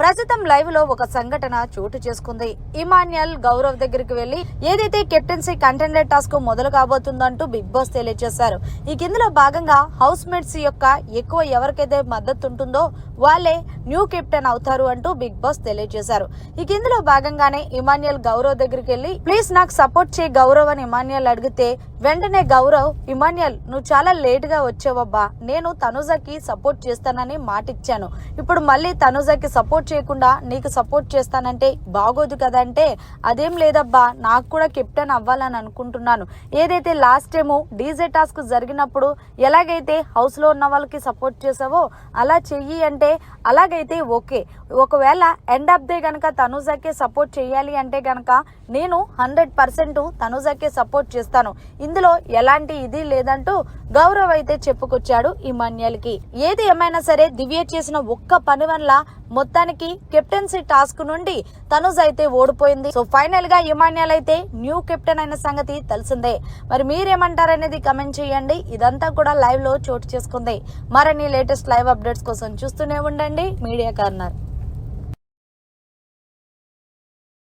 ప్రస్తుతం లైవ్ లో ఒక సంఘటన చోటు చేసుకుంది. ఇమాన్యుయల్ గౌరవ్ దగ్గరికి వెళ్లి ఏదైతే కెప్టెన్సీ కంటెండర్ టాస్క్ మొదలు కాబోతుందంటూ బిగ్ బాస్ తెలియజేశారు. ఈ కిందలో భాగంగా హౌస్ మేట్స్ యొక్క ఎక్కువ ఎవరికైతే మద్దతు ఉంటుందో వాళ్ళే న్యూ కెప్టెన్ అవుతారు అంటూ బిగ్ బాస్ తెలియజేశారు. ఈ కిందలో భాగంగానే ఇమాన్యుయల్ గౌరవ్ దగ్గరికి వెళ్లి ప్లీజ్ నాకు సపోర్ట్ చేయి గౌరవ్ అని ఇమాన్యుయల్ అడిగితే వెంటనే గౌరవ్ ఇమాన్యుయల్ నువ్వు చాలా లేట్ గా వచ్చావబ్బా, నేను తనుజకి సపోర్ట్ చేస్తానని మాట ఇచ్చాను, ఇప్పుడు మళ్ళీ తనుజకి సపోర్ట్ చేయకుండా నీకు సపోర్ట్ చేస్తానంటే బాగోదు కదా అంటే అదేం లేదబ్బా, నాకు కూడా కెప్టెన్ అవ్వాలని అనుకుంటున్నాను. ఏదైతే లాస్ట్ టైము డీజే టాస్క్ జరిగినప్పుడు ఎలాగైతే హౌస్ లో ఉన్న వాళ్ళకి సపోర్ట్ చేసావో అలా చెయ్యి అంటే అలాగైతే ఓకే. ఒకవేళ ఎండ్ ఆఫ్ డే గనక తనుజకే సపోర్ట్ చేయాలి అంటే గనక నేను 100% తనుజకే సపోర్ట్ చేస్తాను, ఇందులో ఎలాంటి ఇది లేదంటూ గౌరవ్ అయితే చెప్పుకొచ్చాడు ఇమాన్యుయల్ కి. ఏది ఏమైనా సరే దివ్య చేసిన ఒక్క పని వల్ల మొత్తానికి కెప్టెన్సీ టాస్క్ నుండి తనుజ్ అయితే ఓడిపోయింది. సో ఫైనల్ గా ఇమాన్యుయల్ అయితే న్యూ కెప్టెన్ అయిన సంగతి తెలిసిందే. మరి మీరేమంటారనేది కమెంట్ చేయండి. ఇదంతా కూడా లైవ్ లో చోటు చేసుకుంది. మరిన్ని లేటెస్ట్ లైవ్ అప్డేట్స్ కోసం చూస్తూనే ఉండండి మీడియా కార్నర్.